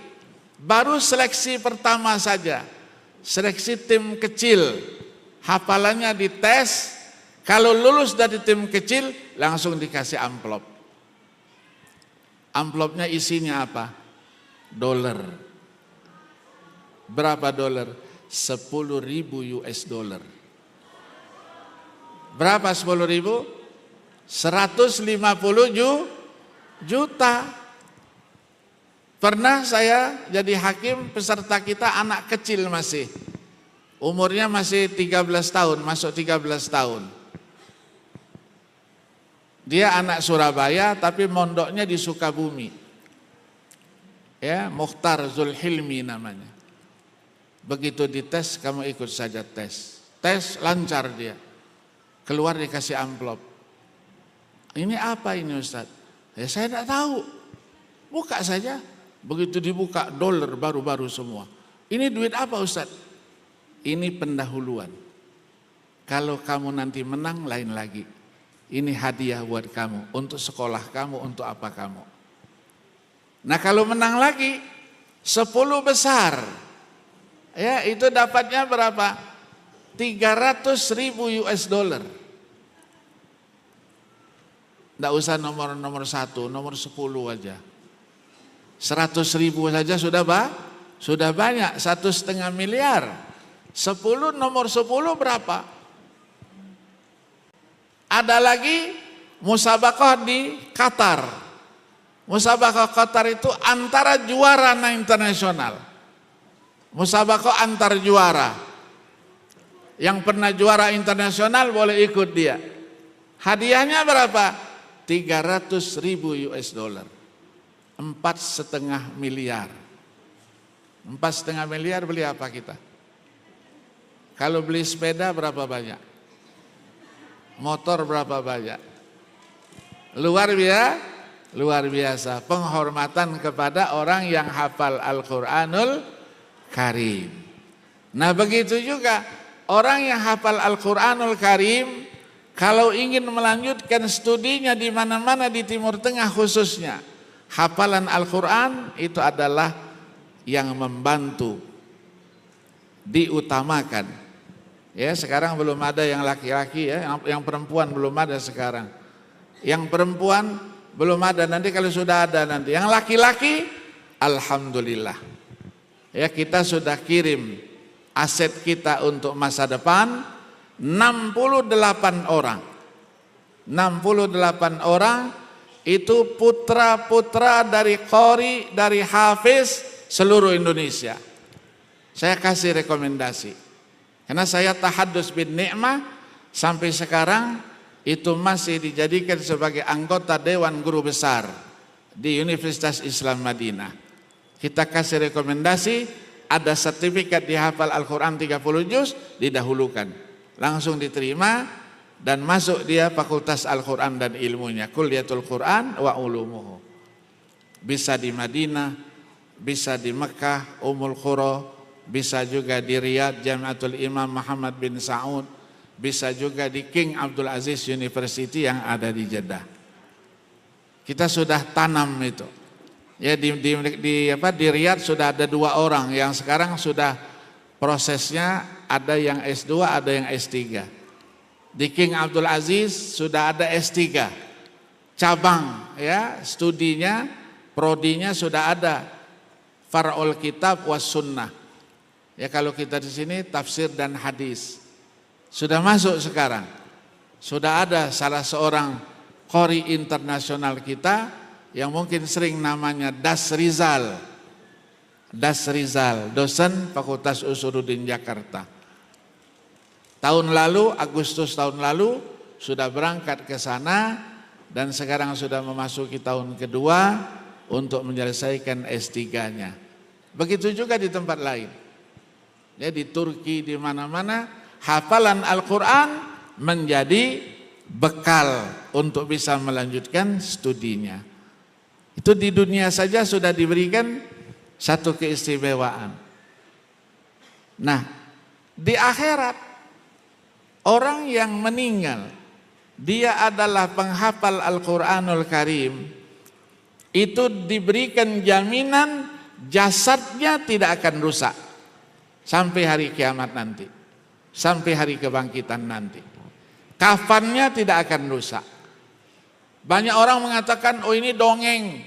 Baru seleksi pertama saja, seleksi tim kecil, hafalannya dites. Kalau lulus dari tim kecil langsung dikasih amplop. Amplopnya isinya apa? Dolar. Berapa dolar? 10.000 US dollar. Berapa 10.000? 150 juta. Pernah saya jadi hakim, peserta kita anak kecil masih. Umurnya masih 13 tahun, masuk 13 tahun. Dia anak Surabaya tapi mondoknya di Sukabumi. Ya, Mukhtar Zulhilmi namanya. Begitu dites, kamu ikut saja tes. Tes lancar dia. Keluar dikasih amplop. Ini apa ini Ustaz? Ya saya tidak tahu. Buka saja. Begitu dibuka, dolar baru-baru semua. Ini duit apa Ustaz? Ini pendahuluan. Kalau kamu nanti menang lain lagi. Ini hadiah buat kamu, untuk sekolah kamu, untuk apa kamu. Nah kalau menang lagi, 10 besar. Ya itu dapatnya berapa? 300.000 US dollar. Tidak usah nomor 1, nomor 10 aja. 100.000 saja sudah banyak, 1,5 miliar. 10 nomor 10 berapa? Ada lagi musabaqah di Qatar. Musabaqah Qatar itu antara juara internasional. Musabaqah antar juara. Yang pernah juara internasional boleh ikut dia. Hadiahnya berapa? 300.000 US dollar. 4,5 miliar. 4,5 miliar beli apa kita? Kalau beli sepeda berapa banyak? Motor berapa banyak? Luar biasa penghormatan kepada orang yang hafal Al-Quranul Karim. Nah begitu juga orang yang hafal Al-Quranul Karim, kalau ingin melanjutkan studinya di mana-mana di Timur Tengah khususnya, hafalan Al-Quran itu adalah yang membantu, diutamakan. Ya sekarang belum ada yang laki-laki ya, yang perempuan belum ada sekarang. Yang perempuan belum ada, nanti kalau sudah ada nanti. Yang laki-laki alhamdulillah. Ya kita sudah kirim aset kita untuk masa depan 68 orang. 68 orang itu putra-putra dari qori, dari hafiz seluruh Indonesia. Saya kasih rekomendasi. Karena saya tahadus bin ni'mah sampai sekarang itu masih dijadikan sebagai anggota Dewan Guru Besar di Universitas Islam Madinah. Kita kasih rekomendasi, ada sertifikat dihafal Al-Quran 30 juz, didahulukan. Langsung diterima dan masuk dia Fakultas Al-Quran dan ilmunya. Kulliyatul Quran wa ulumuhu. Bisa di Madinah, bisa di Mekah, Ummul Qura, bisa juga di Riyadh Jamiatul Imam Muhammad bin Saud, bisa juga di King Abdul Aziz University yang ada di Jeddah. Kita sudah tanam itu. Ya di Riyadh sudah ada 2 orang yang sekarang sudah prosesnya ada yang S2, ada yang S3. Di King Abdul Aziz sudah ada S3. Cabang ya, studinya, prodinya sudah ada. Far'ul kitab was sunnah. Ya kalau kita di sini tafsir dan hadis. Sudah masuk sekarang. Sudah ada salah seorang qori internasional kita yang mungkin sering namanya Das Rizal. Das Rizal, dosen Fakultas Usuluddin Jakarta. Tahun lalu, Agustus tahun lalu sudah berangkat ke sana dan sekarang sudah memasuki tahun kedua untuk menyelesaikan S3-nya. Begitu juga di tempat lain. Ya, di Turki, di mana-mana hafalan Al-Quran menjadi bekal untuk bisa melanjutkan studinya. Itu di dunia saja sudah diberikan satu keistimewaan. Nah, di akhirat orang yang meninggal dia adalah penghafal Al-Quranul Karim, itu diberikan jaminan jasadnya tidak akan rusak sampai hari kiamat nanti, sampai hari kebangkitan nanti. Kafannya tidak akan rusak. Banyak orang mengatakan, oh ini dongeng,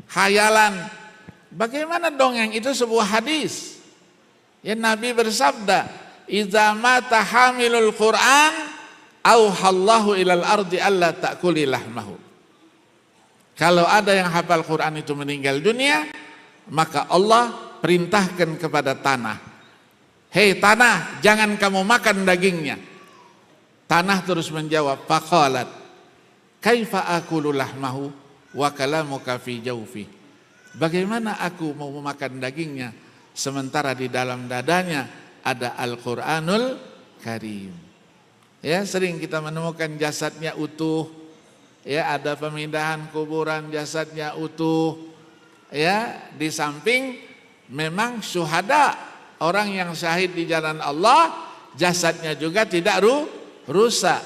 khayalan. Bagaimana dongeng? Itu sebuah hadis. Ya, Nabi bersabda, "Idza mata hamilul Qur'an, auhallahu ilal ardi alla ta'kuli lahmahu." Kalau ada yang hafal Quran itu meninggal dunia, maka Allah perintahkan kepada tanah, "Hei tanah, jangan kamu makan dagingnya." Tanah terus menjawab, faqalat, "Kaifa akulu lahmahu wa kalamuka fi jawfi." Bagaimana aku mau memakan dagingnya sementara di dalam dadanya ada Al-Quranul Karim. Ya, sering kita menemukan jasadnya utuh. Ya, ada pemindahan kuburan jasadnya utuh. Ya, di samping memang syuhada, orang yang syahid di jalan Allah, jasadnya juga tidak rusak.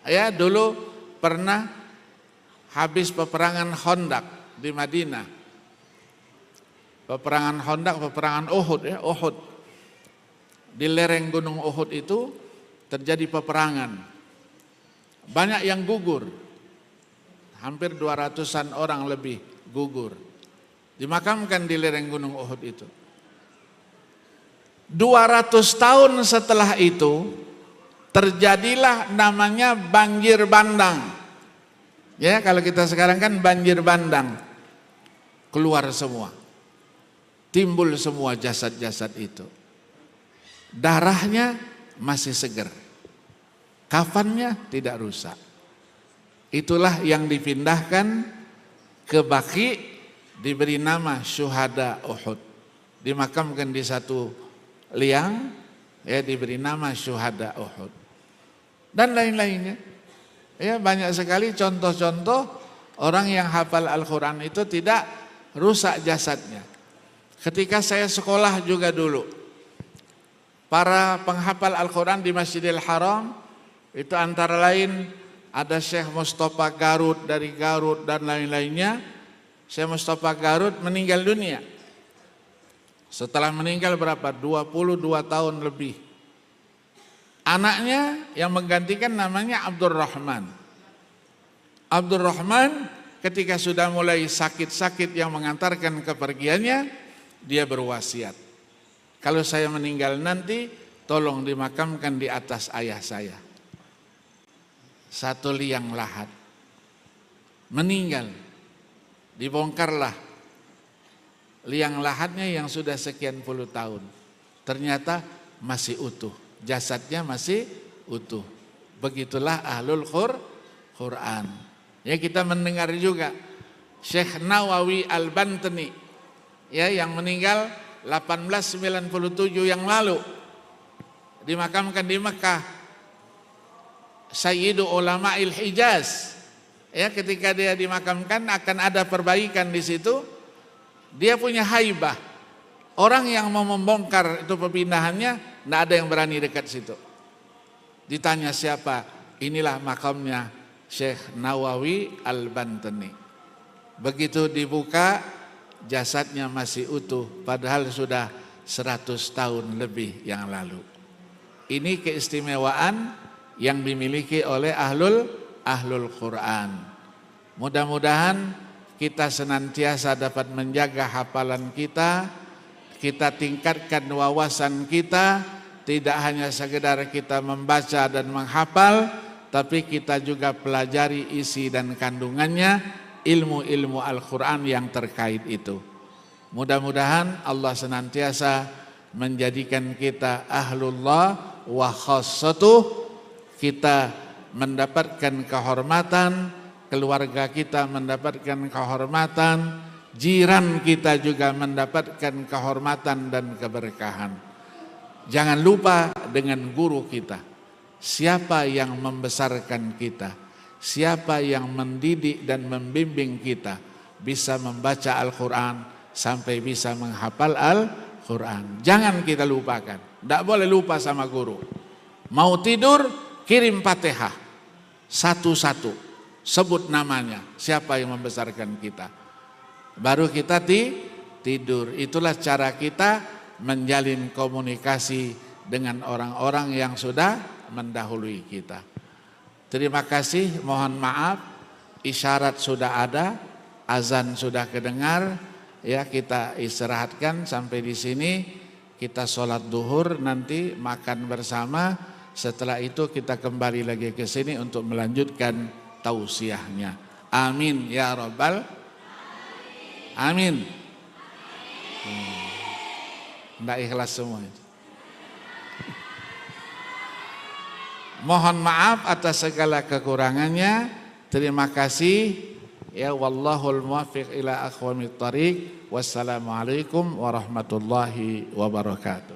Ya, dulu pernah habis peperangan Khandaq di Madinah. Peperangan Khandaq, peperangan Uhud ya, Uhud. Di lereng gunung Uhud itu terjadi peperangan. Banyak yang gugur. Hampir 200-an orang lebih gugur. Dimakamkan di lereng gunung Uhud itu. 200 tahun setelah itu terjadilah namanya banjir bandang. Ya, kalau kita sekarang kan banjir bandang. Keluar semua. Timbul semua jasad-jasad itu. Darahnya masih segar. Kafannya tidak rusak. Itulah yang dipindahkan ke Baqi, diberi nama syuhada Uhud. Dimakamkan di satu liang, ya, diberi nama syuhada Uhud. Dan lain-lainnya. Ya, banyak sekali contoh-contoh orang yang hafal Al-Quran itu tidak rusak jasadnya. Ketika saya sekolah juga dulu, para penghafal Al-Quran di Masjidil Haram, itu antara lain ada Syekh Mustafa Garut dari Garut dan lain-lainnya. Syekh Mustafa Garut meninggal dunia. Setelah meninggal berapa? 22 tahun lebih. Anaknya yang menggantikan namanya Abdurrahman. Abdurrahman ketika sudah mulai sakit-sakit yang mengantarkan kepergiannya, dia berwasiat, kalau saya meninggal nanti tolong dimakamkan di atas ayah saya. Satu liang lahat. Meninggal, dibongkarlah liang lahatnya yang sudah sekian puluh tahun. Ternyata masih utuh, jasadnya masih utuh. Begitulah ahlul Quran. Ya, kita mendengar juga Syekh Nawawi Al-Bantani, ya, yang meninggal 1897 yang lalu, dimakamkan di Mekah. Sayyidu Ulama'il Hijaz. Ya, ketika dia dimakamkan akan ada perbaikan di situ. Dia punya haibah. Orang yang mau membongkar itu perpindahannya, tidak ada yang berani dekat situ. Ditanya siapa? Inilah makamnya Syekh Nawawi Al-Bantani. Begitu dibuka, jasadnya masih utuh, padahal sudah 100 tahun lebih yang lalu. Ini keistimewaan yang dimiliki oleh ahlul Quran. Mudah-mudahan kita senantiasa dapat menjaga hafalan kita tingkatkan wawasan kita, tidak hanya sekedar kita membaca dan menghafal, tapi kita juga pelajari isi dan kandungannya, ilmu-ilmu Al-Quran yang terkait itu. Mudah-mudahan Allah senantiasa menjadikan kita ahlullah wa khassatuh, kita mendapatkan kehormatan, keluarga kita mendapatkan kehormatan, jiran kita juga mendapatkan kehormatan dan keberkahan. Jangan lupa dengan guru kita, siapa yang membesarkan kita, siapa yang mendidik dan membimbing kita bisa membaca Al-Quran sampai bisa menghafal Al-Quran. Jangan kita lupakan, tidak boleh lupa sama guru. Mau tidur, kirim Fatihah satu-satu, sebut namanya, siapa yang membesarkan kita, baru kita tidur. Itulah cara kita menjalin komunikasi dengan orang-orang yang sudah mendahului kita. Terima kasih, mohon maaf, isyarat sudah ada, azan sudah kedengar, ya kita istirahatkan sampai di sini. Kita sholat duhur, nanti makan bersama. Setelah itu kita kembali lagi ke sini untuk melanjutkan tausiahnya. Amin ya rabbal amin. Tidak ikhlas semua. Mohon maaf atas segala kekurangannya. Terima kasih. Ya wallahul muwaffiq ila aqwamit thariq. Wassalamualaikum warahmatullahi wabarakatuh.